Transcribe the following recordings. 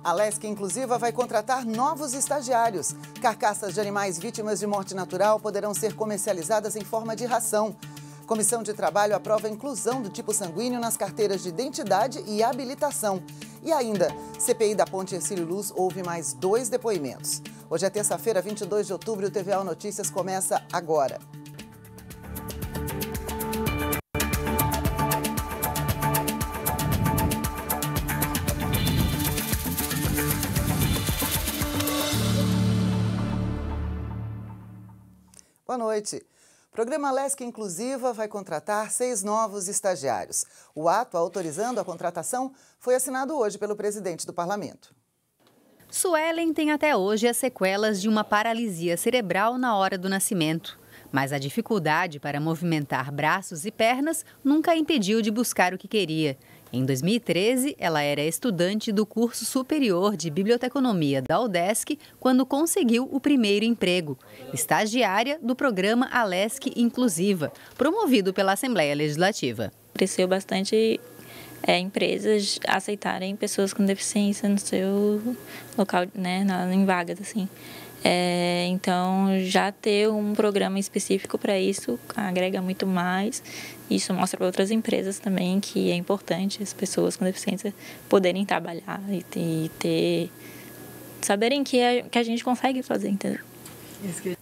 A Lesc Inclusiva vai contratar novos estagiários. Carcaças de animais vítimas de morte natural poderão ser comercializadas em forma de ração. Comissão de Trabalho aprova a inclusão do tipo sanguíneo nas carteiras de identidade e habilitação. E ainda, CPI da Ponte Hercílio Luz houve mais 2 depoimentos. Hoje é terça-feira, 22 de outubro, e o TVAO Notícias começa agora. Boa noite. O programa Lesc Inclusiva vai contratar 6 novos estagiários. O ato autorizando a contratação foi assinado hoje pelo presidente do Parlamento. Suelen tem até hoje as sequelas de uma paralisia cerebral na hora do nascimento. Mas a dificuldade para movimentar braços e pernas nunca a impediu de buscar o que queria. Em 2013, ela era estudante do curso superior de biblioteconomia da UDESC quando conseguiu o primeiro emprego, estagiária do programa Alesc Inclusiva, promovido pela Assembleia Legislativa. Cresceu bastante empresas aceitarem pessoas com deficiência no seu local, né, em vagas, assim. Então, já ter um programa específico para isso agrega muito mais. Isso mostra para outras empresas também que é importante as pessoas com deficiência poderem trabalhar e saberem que a gente consegue fazer, entendeu?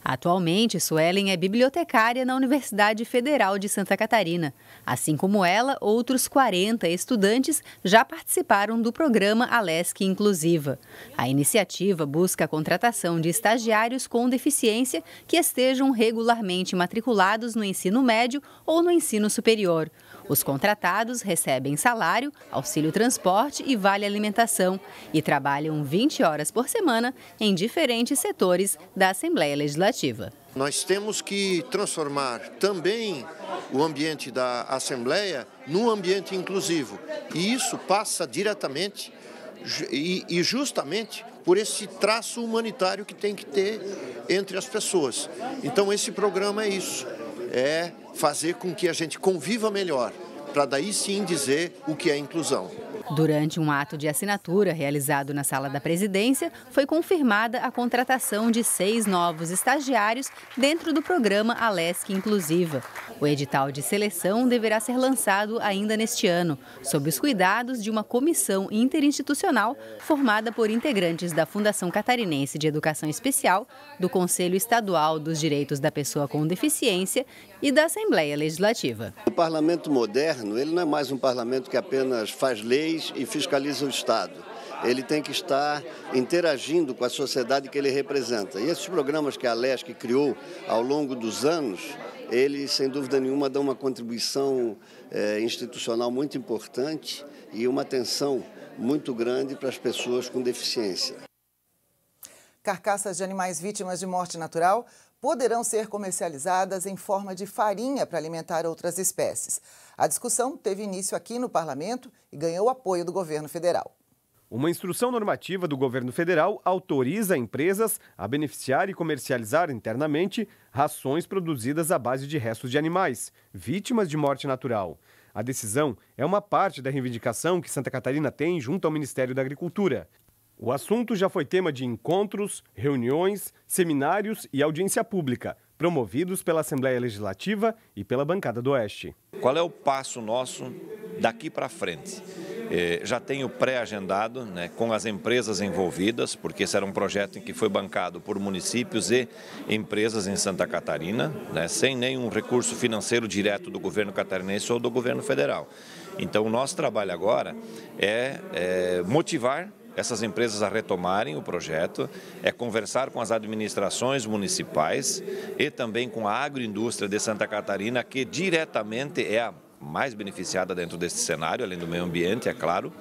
Atualmente, Suelen é bibliotecária na Universidade Federal de Santa Catarina. Assim como ela, outros 40 estudantes já participaram do programa Alesc Inclusiva. A iniciativa busca a contratação de estagiários com deficiência que estejam regularmente matriculados no ensino médio ou no ensino superior. Os contratados recebem salário, auxílio transporte e vale alimentação e trabalham 20 horas por semana em diferentes setores da Assembleia Legislativa. Nós temos que transformar também o ambiente da Assembleia num ambiente inclusivo. E isso passa diretamente e justamente por esse traço humanitário que tem que ter entre as pessoas. Então esse programa é isso, é fazer com que a gente conviva melhor, para daí sim dizer o que é inclusão. Durante um ato de assinatura realizado na sala da presidência, foi confirmada a contratação de 6 novos estagiários dentro do programa Alesc Inclusiva. O edital de seleção deverá ser lançado ainda neste ano, sob os cuidados de uma comissão interinstitucional formada por integrantes da Fundação Catarinense de Educação Especial, do Conselho Estadual dos Direitos da Pessoa com Deficiência e da Assembleia Legislativa. O parlamento moderno, ele não é mais um parlamento que apenas faz leis e fiscaliza o Estado. Ele tem que estar interagindo com a sociedade que ele representa. E esses programas que a Alesc criou ao longo dos anos, eles, sem dúvida nenhuma, dão uma contribuição institucional muito importante e uma atenção muito grande para as pessoas com deficiência. Carcaças de animais vítimas de morte natural poderão ser comercializadas em forma de farinha para alimentar outras espécies. A discussão teve início aqui no Parlamento e ganhou apoio do governo federal. Uma instrução normativa do governo federal autoriza empresas a beneficiar e comercializar internamente rações produzidas à base de restos de animais, vítimas de morte natural. A decisão é uma parte da reivindicação que Santa Catarina tem junto ao Ministério da Agricultura. O assunto já foi tema de encontros, reuniões, seminários e audiência pública, promovidos pela Assembleia Legislativa e pela Bancada do Oeste. Qual é o passo nosso daqui para frente? Já tenho pré-agendado, né, com as empresas envolvidas, porque esse era um projeto em que foi bancado por municípios e empresas em Santa Catarina, né, sem nenhum recurso financeiro direto do governo catarinense ou do governo federal. Então, o nosso trabalho agora é motivar essas empresas a retomarem o projeto, é conversar com as administrações municipais e também com a agroindústria de Santa Catarina, que diretamente é a mais beneficiada dentro deste cenário, além do meio ambiente, é claro,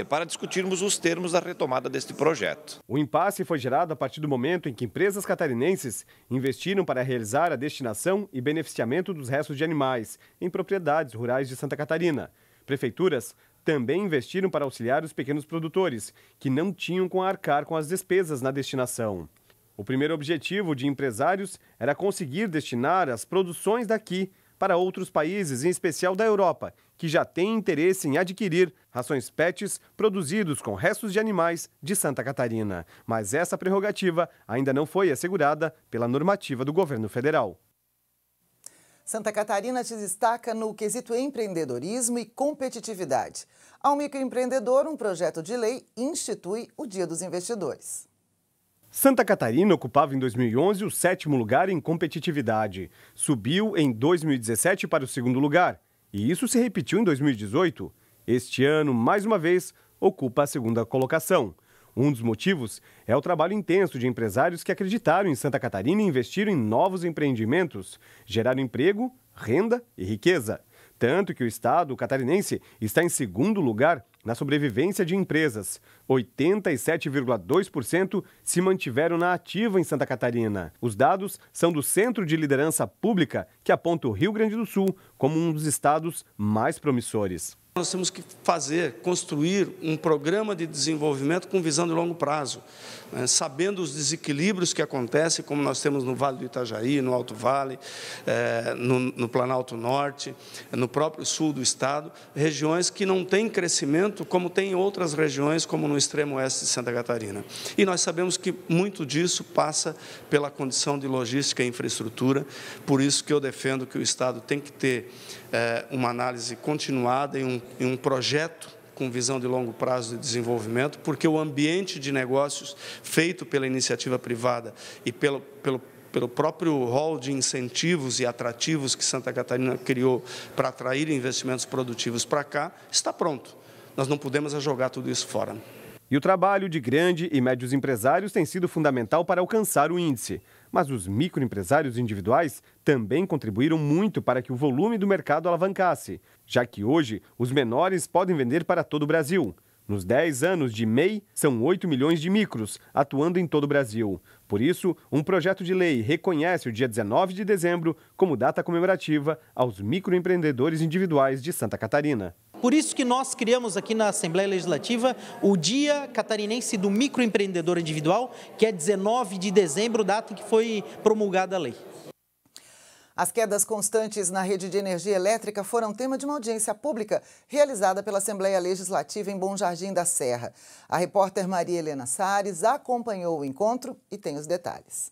para discutirmos os termos da retomada deste projeto. O impasse foi gerado a partir do momento em que empresas catarinenses investiram para realizar a destinação e beneficiamento dos restos de animais em propriedades rurais de Santa Catarina. Prefeituras também investiram para auxiliar os pequenos produtores, que não tinham com arcar com as despesas na destinação. O primeiro objetivo de empresários era conseguir destinar as produções daqui para outros países, em especial da Europa, que já têm interesse em adquirir rações PETs produzidos com restos de animais de Santa Catarina. Mas essa prerrogativa ainda não foi assegurada pela normativa do governo federal. Santa Catarina se destaca no quesito empreendedorismo e competitividade. Ao microempreendedor, um projeto de lei institui o Dia dos Investidores. Santa Catarina ocupava em 2011 o 7º lugar em competitividade. Subiu em 2017 para o 2º lugar. E isso se repetiu em 2018. Este ano, mais uma vez, ocupa a 2ª colocação. Um dos motivos é o trabalho intenso de empresários que acreditaram em Santa Catarina e investiram em novos empreendimentos, geraram emprego, renda e riqueza. Tanto que o estado catarinense está em 2º lugar na sobrevivência de empresas. 87,2% se mantiveram na ativa em Santa Catarina. Os dados são do Centro de Liderança Pública, que aponta o Rio Grande do Sul como um dos estados mais promissores. Nós temos que construir um programa de desenvolvimento com visão de longo prazo, né, sabendo os desequilíbrios que acontecem, como nós temos no Vale do Itajaí, no Alto Vale, no Planalto Norte, no próprio sul do estado, regiões que não têm crescimento como tem em outras regiões, como no extremo oeste de Santa Catarina. E nós sabemos que muito disso passa pela condição de logística e infraestrutura, por isso que eu defendo que o estado tem que ter uma análise continuada e um projeto com visão de longo prazo de desenvolvimento, porque o ambiente de negócios feito pela iniciativa privada e pelo próprio rol de incentivos e atrativos que Santa Catarina criou para atrair investimentos produtivos para cá, está pronto. Nós não podemos jogar tudo isso fora. E o trabalho de grandes e médios empresários tem sido fundamental para alcançar o índice. Mas os microempresários individuais também contribuíram muito para que o volume do mercado alavancasse, já que hoje os menores podem vender para todo o Brasil. Nos 10 anos de MEI, são 8 milhões de micros atuando em todo o Brasil. Por isso, um projeto de lei reconhece o dia 19 de dezembro como data comemorativa aos microempreendedores individuais de Santa Catarina. Por isso que nós criamos aqui na Assembleia Legislativa o Dia Catarinense do Microempreendedor Individual, que é 19 de dezembro, data em que foi promulgada a lei. As quedas constantes na rede de energia elétrica foram tema de uma audiência pública realizada pela Assembleia Legislativa em Bom Jardim da Serra. A repórter Maria Helena Sares acompanhou o encontro e tem os detalhes.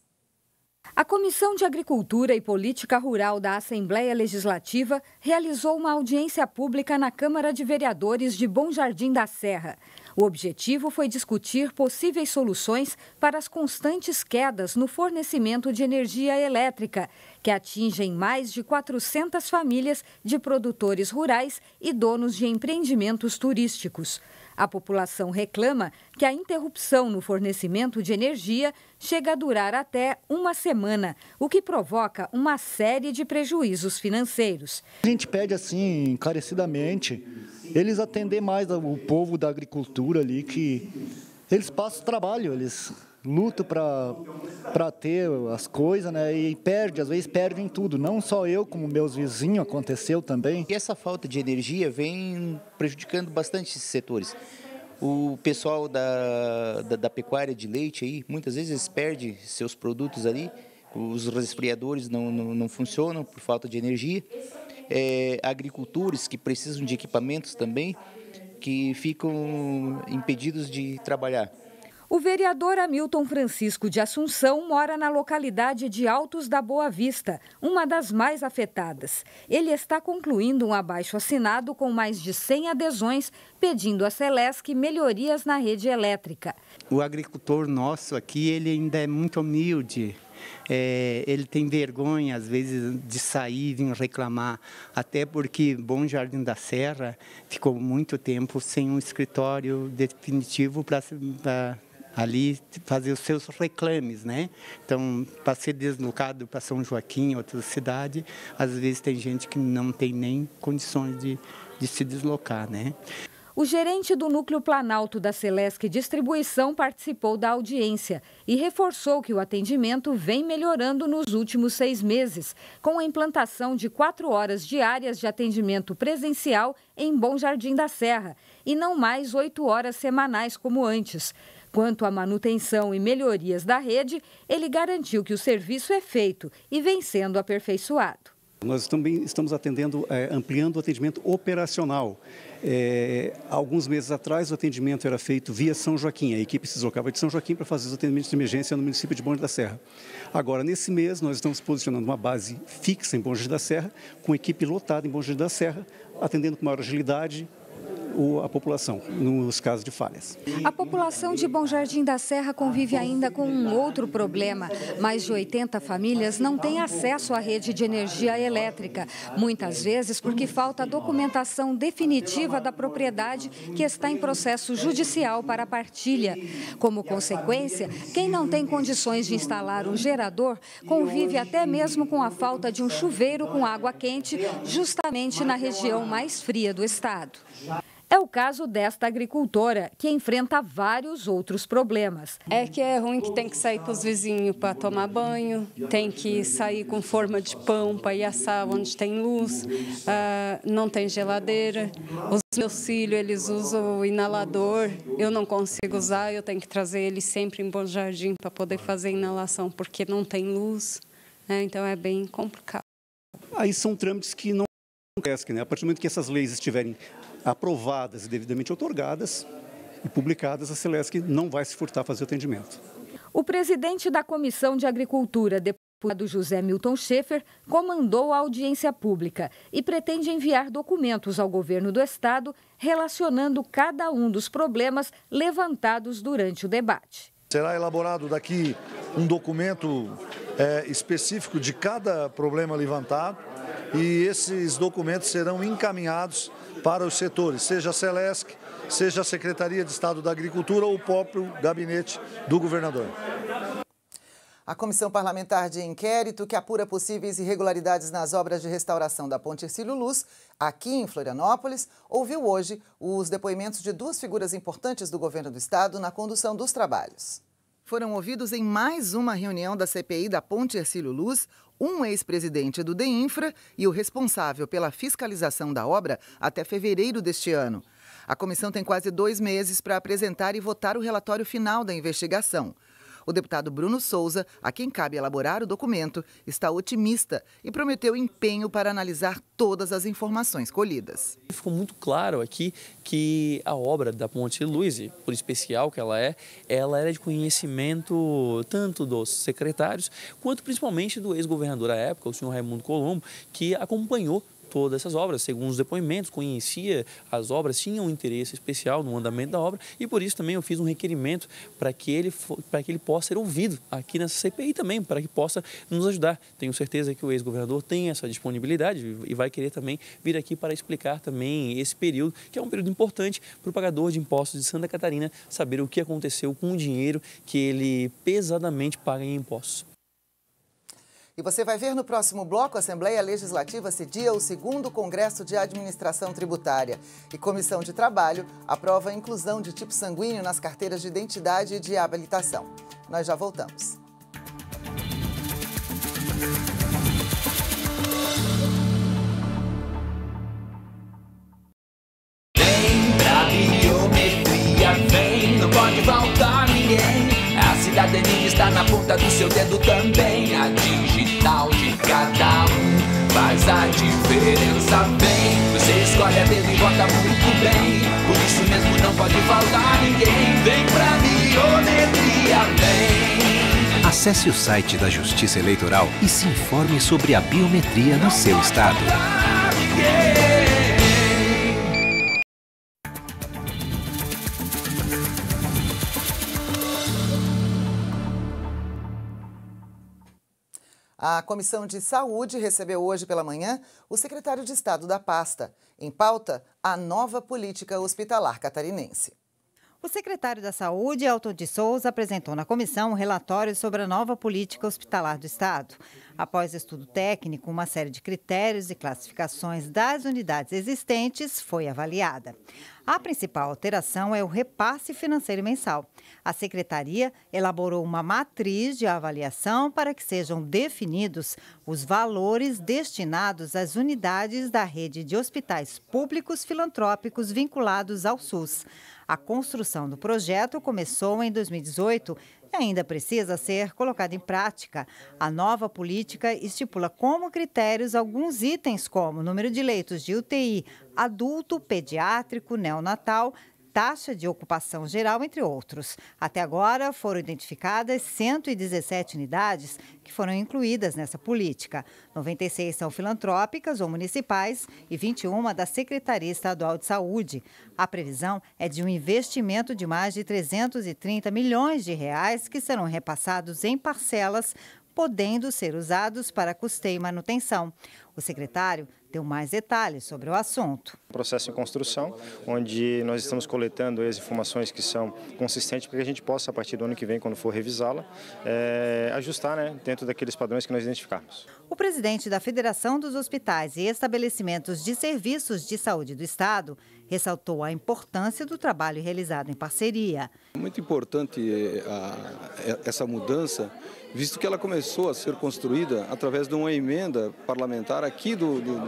A Comissão de Agricultura e Política Rural da Assembleia Legislativa realizou uma audiência pública na Câmara de Vereadores de Bom Jardim da Serra. O objetivo foi discutir possíveis soluções para as constantes quedas no fornecimento de energia elétrica, que atingem mais de 400 famílias de produtores rurais e donos de empreendimentos turísticos. A população reclama que a interrupção no fornecimento de energia chega a durar até uma semana, o que provoca uma série de prejuízos financeiros. A gente pede assim, encarecidamente, eles atender mais o povo da agricultura ali, que eles passam trabalho, eles lutam para ter as coisas, né? E às vezes perdem tudo. Não só eu, como meus vizinhos, aconteceu também. E essa falta de energia vem prejudicando bastante esses setores. O pessoal da pecuária de leite aí, muitas vezes perde seus produtos ali, os resfriadores não funcionam por falta de energia. Agricultores que precisam de equipamentos também, que ficam impedidos de trabalhar. O vereador Hamilton Francisco de Assunção mora na localidade de Altos da Boa Vista, uma das mais afetadas. Ele está concluindo um abaixo-assinado com mais de 100 adesões, pedindo à Celesc melhorias na rede elétrica. O agricultor nosso aqui, ele ainda é muito humilde. Ele tem vergonha, às vezes, de sair, de reclamar, até porque Bom Jardim da Serra ficou muito tempo sem um escritório definitivo para ali fazer os seus reclames, né? Então, para ser deslocado para São Joaquim, outra cidade, às vezes tem gente que não tem nem condições de se deslocar, né? O gerente do Núcleo Planalto da Celesc Distribuição participou da audiência e reforçou que o atendimento vem melhorando nos últimos 6 meses, com a implantação de 4 horas diárias de atendimento presencial em Bom Jardim da Serra e não mais 8 horas semanais como antes. Quanto à manutenção e melhorias da rede, ele garantiu que o serviço é feito e vem sendo aperfeiçoado. Nós também estamos atendendo, ampliando o atendimento operacional. Alguns meses atrás, o atendimento era feito via São Joaquim. A equipe se deslocava de São Joaquim para fazer os atendimentos de emergência no município de Bom Jardim da Serra. Agora, nesse mês, nós estamos posicionando uma base fixa em Bom Jardim da Serra, com equipe lotada em Bom Jardim da Serra, atendendo com maior agilidade a população, nos casos de falhas. A população de Bom Jardim da Serra convive ainda com um outro problema. Mais de 80 famílias não têm acesso à rede de energia elétrica, muitas vezes porque falta a documentação definitiva da propriedade que está em processo judicial para a partilha. Como consequência, quem não tem condições de instalar um gerador convive até mesmo com a falta de um chuveiro com água quente, justamente na região mais fria do estado. É o caso desta agricultora, que enfrenta vários outros problemas. É que é ruim que tem que sair com os vizinhos para tomar banho, tem que sair com forma de pão para ir assar onde tem luz, não tem geladeira. Os meus filhos, eles usam o inalador, eu não consigo usar, eu tenho que trazer eles sempre em Bom Jardim para poder fazer inalação, porque não tem luz, né? Então é bem complicado. Aí são trâmites que não acontecem, né? A partir do momento que essas leis estiverem aprovadas e devidamente outorgadas e publicadas, a Celesc não vai se furtar a fazer o atendimento. O presidente da Comissão de Agricultura, deputado José Milton Schaefer, comandou a audiência pública e pretende enviar documentos ao governo do estado relacionando cada um dos problemas levantados durante o debate. Será elaborado daqui um documento específico de cada problema levantado e esses documentos serão encaminhados para os setores, seja a Celesc, seja a Secretaria de Estado da Agricultura ou o próprio gabinete do governador. A Comissão Parlamentar de Inquérito, que apura possíveis irregularidades nas obras de restauração da Ponte Hercílio Luz, aqui em Florianópolis, ouviu hoje os depoimentos de duas figuras importantes do governo do estado na condução dos trabalhos. Foram ouvidos em mais uma reunião da CPI da Ponte Hercílio Luz um ex-presidente do DEINFRA e o responsável pela fiscalização da obra até fevereiro deste ano. A comissão tem quase 2 meses para apresentar e votar o relatório final da investigação. O deputado Bruno Souza, a quem cabe elaborar o documento, está otimista e prometeu empenho para analisar todas as informações colhidas. Ficou muito claro aqui que a obra da Ponte Luz, por especial que ela era de conhecimento tanto dos secretários, quanto principalmente do ex-governador à época, o senhor Raimundo Colombo, que acompanhou todas essas obras, segundo os depoimentos, conhecia as obras, tinha um interesse especial no andamento da obra e por isso também eu fiz um requerimento para que ele possa ser ouvido aqui nessa CPI também, para que possa nos ajudar. Tenho certeza que o ex-governador tem essa disponibilidade e vai querer também vir aqui para explicar também esse período, que é um período importante para o pagador de impostos de Santa Catarina saber o que aconteceu com o dinheiro que ele pesadamente paga em impostos. E você vai ver no próximo bloco, a Assembleia Legislativa cedia o 2º Congresso de Administração Tributária. E Comissão de Trabalho aprova a inclusão de tipo sanguíneo nas carteiras de identidade e de habilitação. Nós já voltamos. Vem pra biometria, vem, não pode faltar ninguém. A cidadania está na ponta do seu dedo também. A digital de cada um faz a diferença, vem. Você escolhe a dedo e vota muito bem. Por isso mesmo não pode faltar ninguém. Vem pra biometria, vem. Acesse o site da Justiça Eleitoral e se informe sobre a biometria no seu estado. A Comissão de Saúde recebeu hoje pela manhã o secretário de Estado da pasta. Em pauta, a nova política hospitalar catarinense. O secretário da Saúde, Elton de Souza, apresentou na comissão um relatório sobre a nova política hospitalar do Estado. Após estudo técnico, uma série de critérios e classificações das unidades existentes foi avaliada. A principal alteração é o repasse financeiro mensal. A secretaria elaborou uma matriz de avaliação para que sejam definidos os valores destinados às unidades da rede de hospitais públicos filantrópicos vinculados ao SUS. A construção do projeto começou em 2018 e ainda precisa ser colocada em prática. A nova política estipula como critérios alguns itens como número de leitos de UTI, adulto, pediátrico, neonatal, taxa de ocupação geral, entre outros. Até agora, foram identificadas 117 unidades que foram incluídas nessa política. 96 são filantrópicas ou municipais e 21 da Secretaria Estadual de Saúde. A previsão é de um investimento de mais de 330 milhões de reais que serão repassados em parcelas, podendo ser usados para custeio e manutenção. O secretário deu mais detalhes sobre o assunto. Processo em construção, onde nós estamos coletando as informações que são consistentes para que a gente possa, a partir do ano que vem, quando for revisá-la, ajustar, dentro daqueles padrões que nós identificarmos. O presidente da Federação dos Hospitais e Estabelecimentos de Serviços de Saúde do Estado ressaltou a importância do trabalho realizado em parceria. É muito importante essa mudança, visto que ela começou a ser construída através de uma emenda parlamentar aqui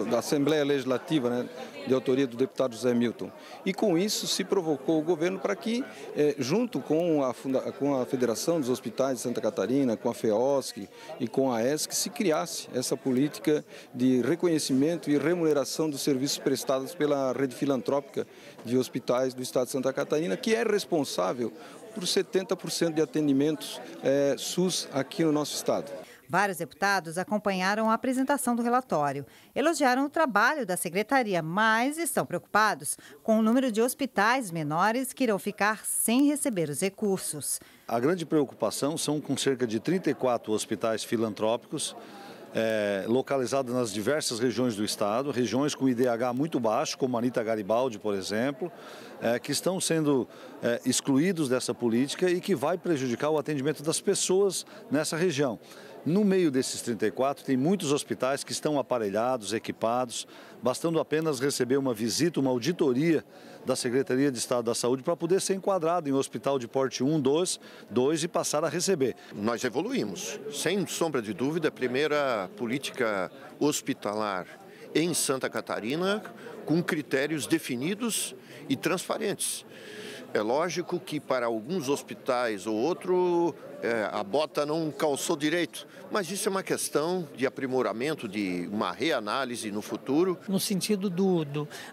da Assembleia Legislativa, de autoria do deputado José Milton. E com isso se provocou o governo para que, junto com a Federação dos Hospitais de Santa Catarina, com a FEOSC e com a ESC, se criasse essa política de reconhecimento e remuneração dos serviços prestados pela rede filantrópica de hospitais do Estado de Santa Catarina, que é responsável por 70% de atendimentos SUS aqui no nosso estado. Vários deputados acompanharam a apresentação do relatório. Elogiaram o trabalho da secretaria, mas estão preocupados com o número de hospitais menores que irão ficar sem receber os recursos. A grande preocupação são com cerca de 34 hospitais filantrópicos localizados nas diversas regiões do estado, regiões com IDH muito baixo, como Anita Garibaldi, por exemplo, que estão sendo excluídos dessa política e que vai prejudicar o atendimento das pessoas nessa região. No meio desses 34, tem muitos hospitais que estão aparelhados, equipados, bastando apenas receber uma visita, uma auditoria da Secretaria de Estado da Saúde para poder ser enquadrado em um hospital de porte 1, 2 e passar a receber. Nós evoluímos, sem sombra de dúvida, a primeira política hospitalar em Santa Catarina com critérios definidos e transparentes. É lógico que para alguns hospitais ou outro a bota não calçou direito, mas isso é uma questão de aprimoramento, de uma reanálise no futuro. No sentido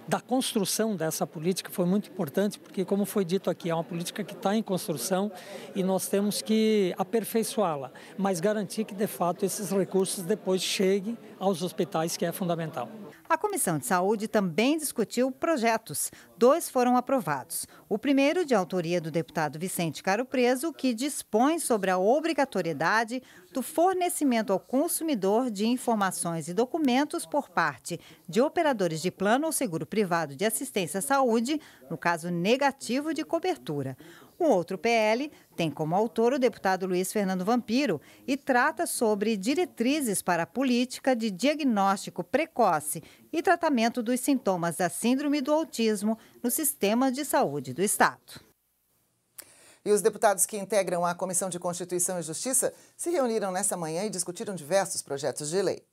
da construção dessa política foi muito importante, porque como foi dito aqui, é uma política que está em construção e nós temos que aperfeiçoá-la, mas garantir que de fato esses recursos depois cheguem aos hospitais, que é fundamental. A Comissão de Saúde também discutiu projetos. 2 foram aprovados. O primeiro, de autoria do deputado Vicente Caro Preso, que dispõe sobre a obrigatoriedade do fornecimento ao consumidor de informações e documentos por parte de operadores de plano ou seguro privado de assistência à saúde, no caso negativo de cobertura. O outro PL tem como autor o deputado Luiz Fernando Vampiro e trata sobre diretrizes para a política de diagnóstico precoce e tratamento dos sintomas da síndrome do autismo no sistema de saúde do Estado. E os deputados que integram a Comissão de Constituição e Justiça se reuniram nesta manhã e discutiram diversos projetos de lei.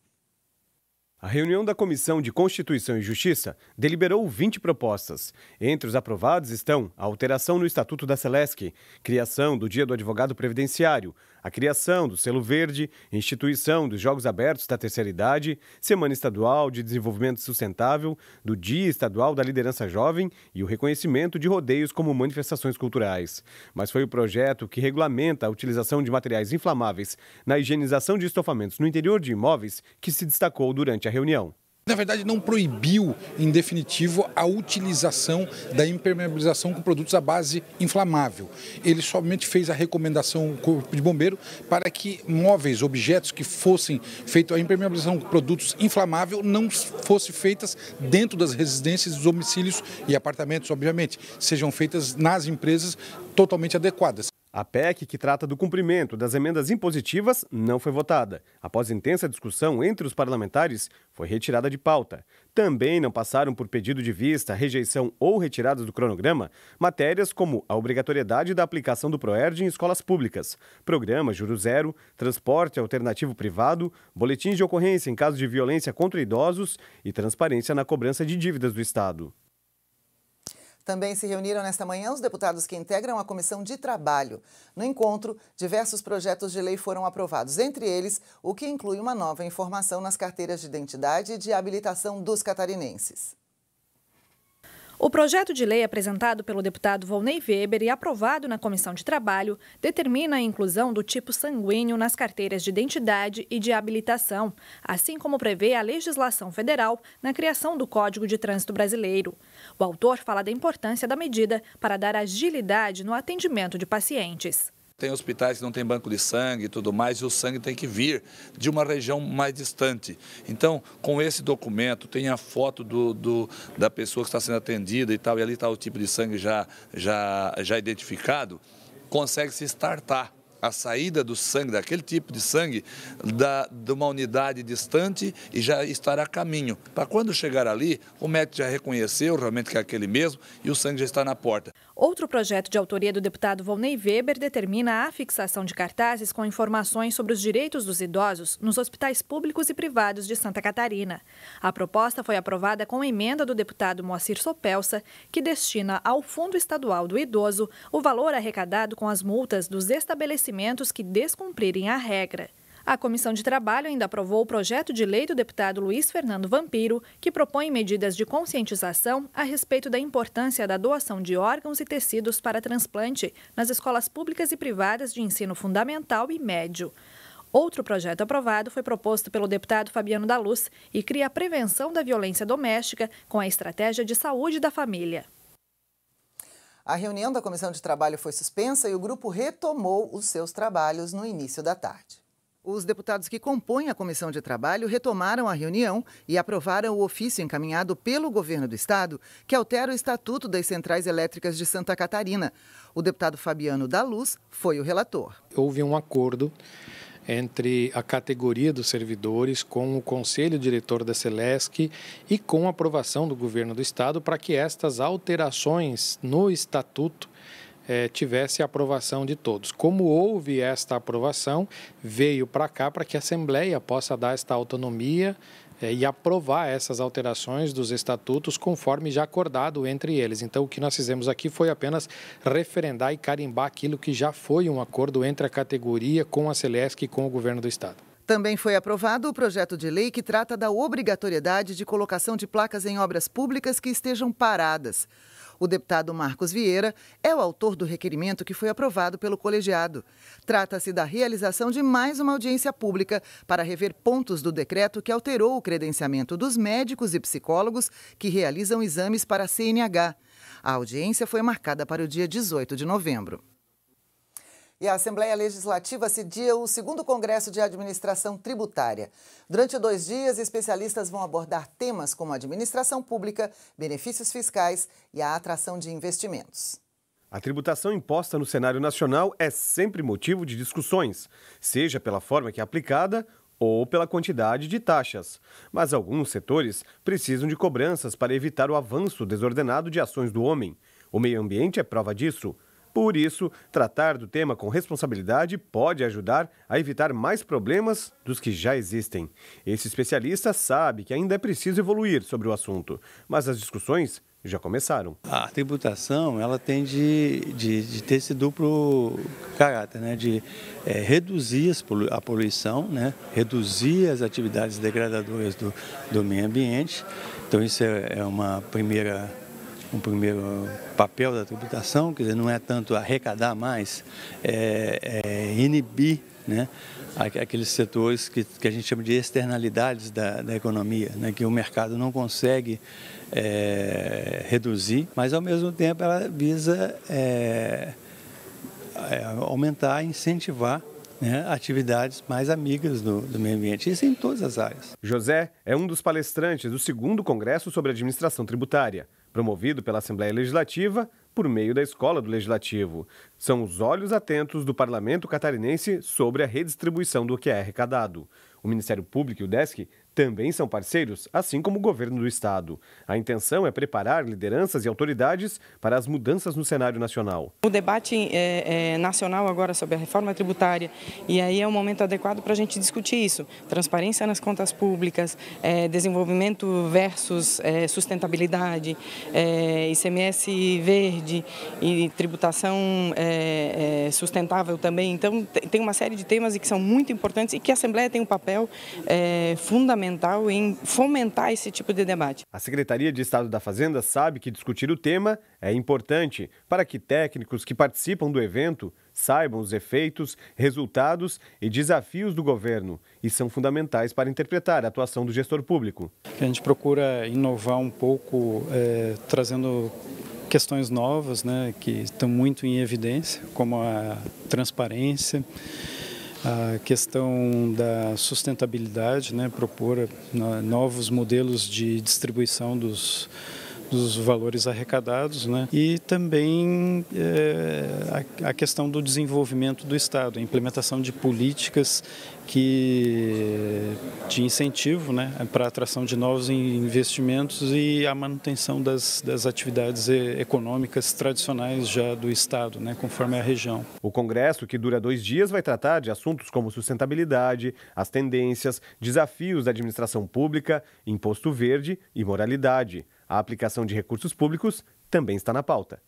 A reunião da Comissão de Constituição e Justiça deliberou 20 propostas. Entre os aprovados estão a alteração no Estatuto da Celesc, criação do Dia do Advogado Previdenciário, a criação do Selo Verde, instituição dos Jogos Abertos da Terceira Idade, Semana Estadual de Desenvolvimento Sustentável, do Dia Estadual da Liderança Jovem e o reconhecimento de rodeios como manifestações culturais. Mas foi o projeto que regulamenta a utilização de materiais inflamáveis na higienização de estofamentos no interior de imóveis que se destacou durante a reunião. Na verdade, não proibiu, em definitivo, a utilização da impermeabilização com produtos à base inflamável. Ele somente fez a recomendação ao Corpo de Bombeiro para que móveis, objetos que fossem feitos a impermeabilização com produtos inflamáveis não fossem feitas dentro das residências, dos domicílios e apartamentos, obviamente, sejam feitas nas empresas totalmente adequadas. A PEC, que trata do cumprimento das emendas impositivas, não foi votada. Após intensa discussão entre os parlamentares, foi retirada de pauta. Também não passaram por pedido de vista, rejeição ou retiradas do cronograma matérias como a obrigatoriedade da aplicação do ProERD em escolas públicas, programa Juro Zero, transporte alternativo privado, boletins de ocorrência em caso de violência contra idosos e transparência na cobrança de dívidas do Estado. Também se reuniram nesta manhã os deputados que integram a Comissão de Trabalho. No encontro, diversos projetos de lei foram aprovados, entre eles o que inclui uma nova informação nas carteiras de identidade e de habilitação dos catarinenses. O projeto de lei apresentado pelo deputado Volney Weber e aprovado na Comissão de Trabalho determina a inclusão do tipo sanguíneo nas carteiras de identidade e de habilitação, assim como prevê a legislação federal na criação do Código de Trânsito Brasileiro. O autor fala da importância da medida para dar agilidade no atendimento de pacientes. Tem hospitais que não tem banco de sangue e tudo mais, e o sangue tem que vir de uma região mais distante. Então, com esse documento, tem a foto da pessoa que está sendo atendida e tal, e ali está o tipo de sangue já identificado, consegue-se startar a saída do sangue, daquele tipo de sangue, de uma unidade distante e já estará a caminho. Para quando chegar ali, o médico já reconheceu realmente que é aquele mesmo e o sangue já está na porta. Outro projeto de autoria do deputado Volney Weber determina a fixação de cartazes com informações sobre os direitos dos idosos nos hospitais públicos e privados de Santa Catarina. A proposta foi aprovada com emenda do deputado Moacir Sopelsa, que destina ao Fundo Estadual do Idoso o valor arrecadado com as multas dos estabelecimentos que descumprirem a regra. A Comissão de Trabalho ainda aprovou o projeto de lei do deputado Luiz Fernando Vampiro, que propõe medidas de conscientização a respeito da importância da doação de órgãos e tecidos para transplante nas escolas públicas e privadas de ensino fundamental e médio. Outro projeto aprovado foi proposto pelo deputado Fabiano da Luz e cria a prevenção da violência doméstica com a estratégia de saúde da família. A reunião da Comissão de Trabalho foi suspensa e o grupo retomou os seus trabalhos no início da tarde. Os deputados que compõem a Comissão de Trabalho retomaram a reunião e aprovaram o ofício encaminhado pelo governo do estado, que altera o Estatuto das Centrais Elétricas de Santa Catarina. O deputado Fabiano da Luz foi o relator. Houve um acordo entre a categoria dos servidores com o Conselho Diretor da Celesc e com a aprovação do governo do estado para que estas alterações no Estatuto tivesse a aprovação de todos. Como houve esta aprovação, veio para cá para que a Assembleia possa dar esta autonomia e aprovar essas alterações dos estatutos conforme já acordado entre eles. Então, o que nós fizemos aqui foi apenas referendar e carimbar aquilo que já foi um acordo entre a categoria com a Celesc e com o governo do estado. Também foi aprovado o projeto de lei que trata da obrigatoriedade de colocação de placas em obras públicas que estejam paradas. O deputado Marcos Vieira é o autor do requerimento que foi aprovado pelo colegiado. Trata-se da realização de mais uma audiência pública para rever pontos do decreto que alterou o credenciamento dos médicos e psicólogos que realizam exames para a CNH. A audiência foi marcada para o dia 18 de novembro. E a Assembleia Legislativa cedia o 2º Congresso de Administração Tributária. Durante 2 dias, especialistas vão abordar temas como administração pública, benefícios fiscais e a atração de investimentos. A tributação imposta no cenário nacional é sempre motivo de discussões, seja pela forma que é aplicada ou pela quantidade de taxas. Mas alguns setores precisam de cobranças para evitar o avanço desordenado de ações do homem. O meio ambiente é prova disso. Por isso, tratar do tema com responsabilidade pode ajudar a evitar mais problemas dos que já existem. Esse especialista sabe que ainda é preciso evoluir sobre o assunto, mas as discussões já começaram. A tributação ela tem de ter esse duplo caráter, né? De reduzir a poluição, né? Reduzir as atividades degradadoras do meio ambiente. Então isso é um primeiro papel da tributação, quer dizer, não é tanto arrecadar mais, é inibir, né, aqueles setores que a gente chama de externalidades da economia, né, que o mercado não consegue reduzir, mas ao mesmo tempo ela visa aumentar, incentivar, né, atividades mais amigas do meio ambiente, isso em todas as áreas. José é um dos palestrantes do 2º Congresso sobre Administração Tributária, promovido pela Assembleia Legislativa por meio da Escola do Legislativo. São os olhos atentos do Parlamento catarinense sobre a redistribuição do que é arrecadado. O Ministério Público e o DESC também são parceiros, assim como o governo do estado. A intenção é preparar lideranças e autoridades para as mudanças no cenário nacional. O debate nacional agora sobre a reforma tributária, e aí é um momento adequado para a gente discutir isso. Transparência nas contas públicas, desenvolvimento versus sustentabilidade, ICMS verde e tributação sustentável também. Então, tem uma série de temas que são muito importantes e que a Assembleia tem um papel fundamental em fomentar esse tipo de debate. A Secretaria de Estado da Fazenda sabe que discutir o tema é importante para que técnicos que participam do evento saibam os efeitos, resultados e desafios do governo e são fundamentais para interpretar a atuação do gestor público. A gente procura inovar um pouco, trazendo questões novas, né, que estão muito em evidência, como a transparência, a questão da sustentabilidade, né, propor novos modelos de distribuição dos valores arrecadados, né? E também a questão do desenvolvimento do Estado, a implementação de políticas de incentivo, né, para a atração de novos investimentos e a manutenção das atividades econômicas tradicionais já do Estado, né, conforme a região. O Congresso, que dura 2 dias, vai tratar de assuntos como sustentabilidade, as tendências, desafios da administração pública, imposto verde e moralidade. A aplicação de recursos públicos também está na pauta.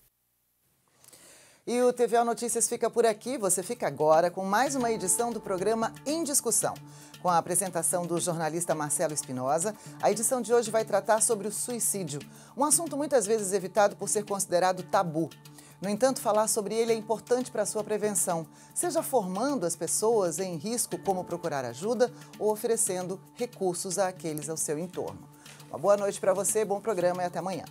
E o TVO Notícias fica por aqui. Você fica agora com mais uma edição do programa Em Discussão. Com a apresentação do jornalista Marcelo Espinosa, a edição de hoje vai tratar sobre o suicídio, um assunto muitas vezes evitado por ser considerado tabu. No entanto, falar sobre ele é importante para a sua prevenção, seja formando as pessoas em risco como procurar ajuda ou oferecendo recursos àqueles ao seu entorno. Uma boa noite para você, bom programa e até amanhã.